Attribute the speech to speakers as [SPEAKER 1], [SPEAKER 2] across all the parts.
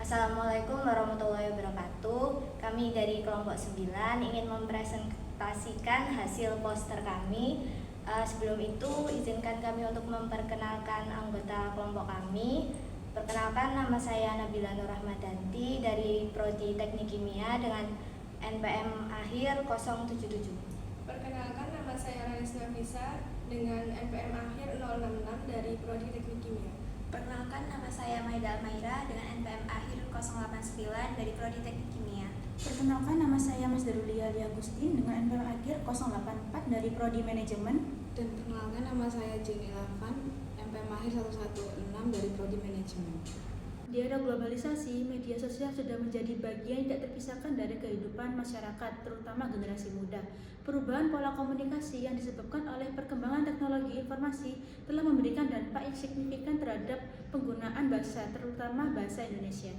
[SPEAKER 1] Assalamualaikum warahmatullahi wabarakatuh. Kami dari kelompok 9 ingin mempresentasikan hasil poster kami. Sebelum itu, izinkan kami untuk memperkenalkan anggota kelompok kami. Perkenalkan, nama saya Nabila Nur Rahmadanti dari Prodi Teknik Kimia dengan NPM akhir 077.
[SPEAKER 2] Perkenalkan, nama saya Ranis Nafisa dengan NPM akhir 066 dari Prodi Teknik Kimia.
[SPEAKER 3] Perkenalkan, nama saya Maida Almaira dengan NPM akhir 089 dari Prodi Teknik Kimia.
[SPEAKER 4] Perkenalkan, nama saya Mas Darulia Ali Agustin dengan NPM akhir 084 dari Prodi Manajemen.
[SPEAKER 2] Dan perkenalkan, nama saya Jenny Lavan, NPM akhir 116 dari Prodi Manajemen.
[SPEAKER 4] Di era globalisasi, media sosial sudah menjadi bagian tidak terpisahkan dari kehidupan masyarakat, terutama generasi muda. Perubahan pola komunikasi yang disebabkan oleh perkembangan teknologi informasi telah memberikan dampak yang signifikan terhadap penggunaan bahasa, terutama bahasa Indonesia.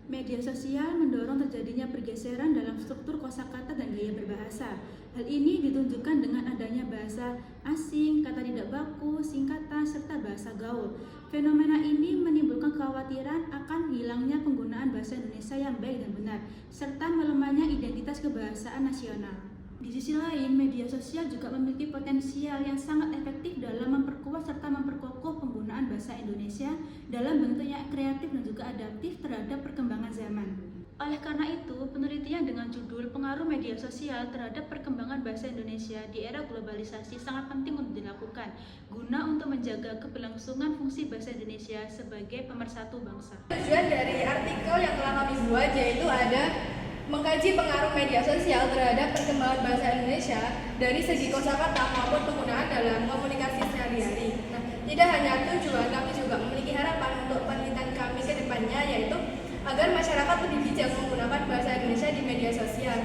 [SPEAKER 4] Media sosial mendorong terjadinya pergeseran dalam struktur kosakata dan gaya berbahasa. Hal ini ditunjukkan dengan adanya bahasa asing, kata tidak baku, singkatan, serta bahasa gaul. Fenomena ini menimbulkan kekhawatiran akan hilangnya penggunaan bahasa Indonesia yang baik dan benar, serta melemahnya identitas kebahasaan nasional. Di sisi lain, media sosial juga memiliki potensial yang sangat efektif dalam memperkuat serta memperkokoh penggunaan bahasa Indonesia dalam bentuk yang kreatif dan juga adaptif terhadap perkembangan zaman. Oleh karena itu, penelitian dengan judul Pengaruh Media Sosial terhadap Perkembangan Bahasa Indonesia di Era Globalisasi sangat penting untuk dilakukan, guna untuk menjaga keberlangsungan fungsi bahasa Indonesia sebagai pemersatu bangsa.
[SPEAKER 2] Tujuan dari artikel yang telah kami buat yaitu ada mengkaji pengaruh media sosial terhadap perkembangan bahasa Indonesia dari segi kosakata maupun penggunaan dalam komunikasi sehari-hari. Nah, tidak hanya tujuan, kami juga memiliki harapan untuk penelitian kami ke depannya, yaitu agar masyarakat lebih bijak menggunakan bahasa Indonesia di media sosial.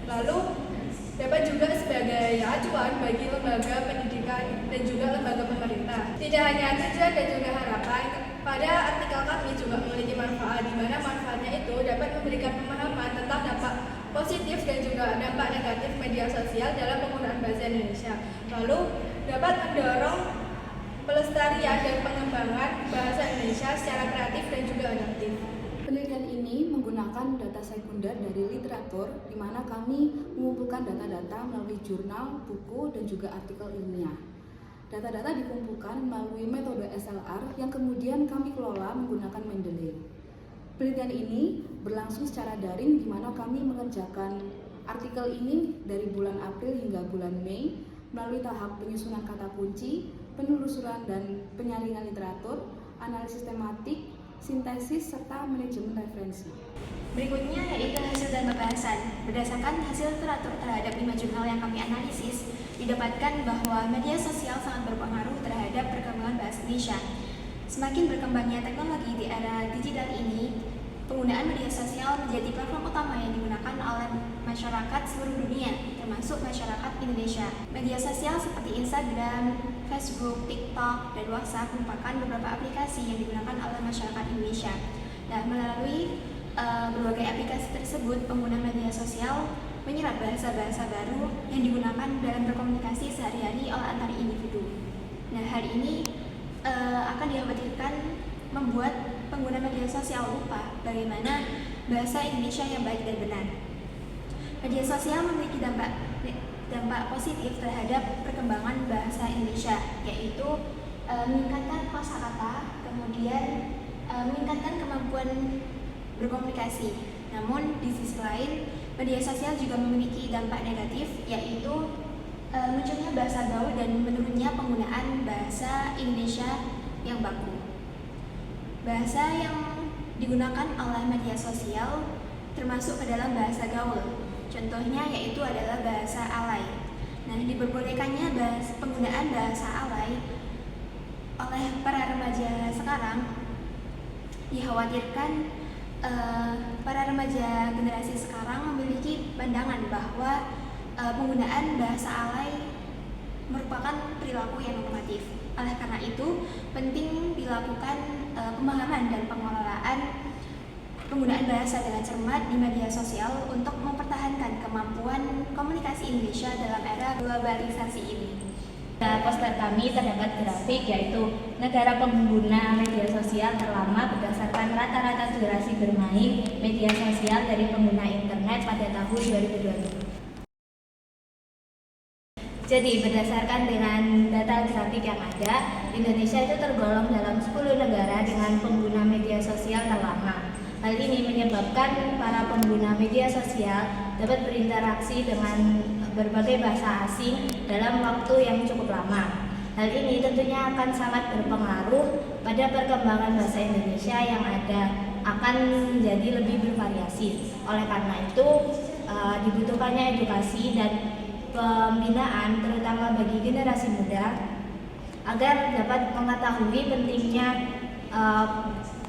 [SPEAKER 2] Lalu dapat juga sebagai acuan bagi lembaga pendidikan dan juga lembaga pemerintah. Tidak hanya tujuan dan juga harapan, pada artikel kami juga memiliki manfaat, di mana manfaatnya itu dapat memberikan pemahaman tentang dampak positif dan juga dampak negatif media sosial dalam penggunaan bahasa Indonesia. Lalu dapat mendorong pelestarian dan pengembangan bahasa Indonesia secara kreatif dan juga adaptif.
[SPEAKER 5] Penelitian ini menggunakan data sekunder dari literatur, di mana kami mengumpulkan data-data melalui jurnal, buku, dan juga artikel ilmiah. Data-data dikumpulkan melalui metode SLR yang kemudian kami kelola menggunakan Mendeley. Penelitian ini berlangsung secara daring, di mana kami mengerjakan artikel ini dari bulan April hingga bulan Mei melalui tahap penyusunan kata kunci, penelusuran dan penyaringan literatur, analisis tematik, sintesis, serta manajemen referensi.
[SPEAKER 3] Berikutnya yaitu hasil dan pembahasan. Berdasarkan hasil teratur terhadap 5 jurnal yang kami analisis, didapatkan bahwa media sosial sangat berpengaruh terhadap perkembangan bahasa Indonesia. Semakin berkembangnya teknologi di era digital ini, penggunaan media sosial menjadi platform utama yang digunakan oleh masyarakat seluruh dunia, termasuk masyarakat Indonesia. Media sosial seperti Instagram, Facebook, TikTok, dan WhatsApp merupakan beberapa aplikasi yang digunakan oleh masyarakat Indonesia. Nah, melalui berbagai aplikasi tersebut, pengguna media sosial menyerap bahasa-bahasa baru yang digunakan dalam berkomunikasi sehari-hari oleh antar individu. Nah, hal ini akan dikhawatirkan membuat pengguna media sosial lupa bagaimana bahasa Indonesia yang baik dan benar. Media sosial memiliki dampak positif terhadap perkembangan bahasa Indonesia, yaitu meningkatkan kosakata, kemudian meningkatkan kemampuan berkomunikasi. Namun di sisi lain, media sosial juga memiliki dampak negatif, yaitu munculnya bahasa gaul dan menurunnya penggunaan bahasa Indonesia yang baku. Bahasa yang digunakan oleh media sosial termasuk ke dalam bahasa gaul. Contohnya yaitu adalah bahasa alay. Nah, diperbolehkannya penggunaan bahasa alay oleh para remaja sekarang dikhawatirkan para remaja generasi sekarang memiliki pandangan bahwa penggunaan bahasa alay merupakan perilaku yang normatif. Oleh karena itu, penting dilakukan pemahaman dan pengelolaan penggunaan bahasa dengan cermat di media sosial untuk mempertahankan kemampuan komunikasi Indonesia dalam era globalisasi ini.
[SPEAKER 1] Poster kami terdapat grafik yaitu negara pengguna media sosial terlama berdasarkan rata-rata durasi bermain media sosial dari pengguna internet pada tahun 2020. Jadi berdasarkan dengan data grafik yang ada, Indonesia itu tergolong dalam 10 negara dengan pengguna media sosial terlama. Hal ini menyebabkan para pengguna media sosial dapat berinteraksi dengan berbagai bahasa asing dalam waktu yang cukup lama. Hal ini tentunya akan sangat berpengaruh pada perkembangan bahasa Indonesia yang akan menjadi lebih bervariasi. Oleh karena itu, dibutuhkannya edukasi dan pembinaan terutama bagi generasi muda agar dapat mengetahui pentingnya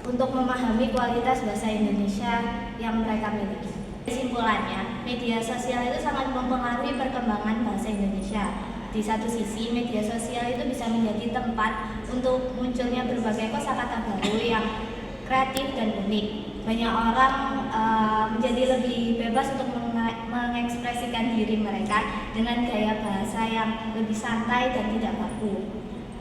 [SPEAKER 1] untuk memahami kualitas bahasa Indonesia yang mereka miliki. Kesimpulannya, media sosial itu sangat mempengaruhi perkembangan bahasa Indonesia. Di satu sisi, media sosial itu bisa menjadi tempat untuk munculnya berbagai kosakata baru yang kreatif dan unik. Banyak orang menjadi lebih bebas untuk mengekspresikan diri mereka dengan gaya bahasa yang lebih santai dan tidak baku.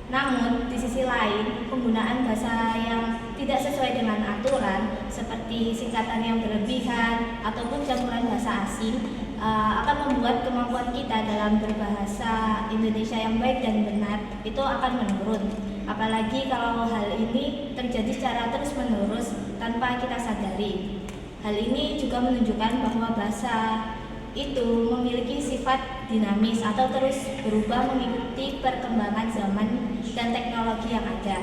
[SPEAKER 1] Namun, di sisi lain, penggunaan bahasa yang tidak sesuai dengan aturan seperti singkatan yang berlebihan ataupun campuran bahasa asing akan membuat kemampuan kita dalam berbahasa Indonesia yang baik dan benar itu akan menurun. Apalagi kalau hal ini terjadi secara terus-menerus tanpa kita sadari. Hal ini juga menunjukkan bahwa bahasa itu memiliki sifat dinamis atau terus berubah mengikuti perkembangan zaman dan teknologi yang ada.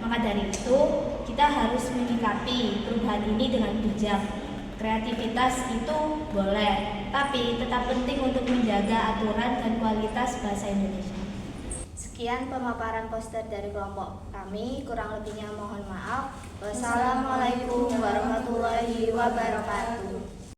[SPEAKER 1] Maka dari itu, kita harus menyikapi perubahan ini dengan bijak. Kreativitas itu boleh, tapi tetap penting untuk menjaga aturan dan kualitas bahasa Indonesia. Sekian pemaparan poster dari kelompok kami, kurang lebihnya mohon maaf. Wassalamualaikum warahmatullahi wabarakatuh.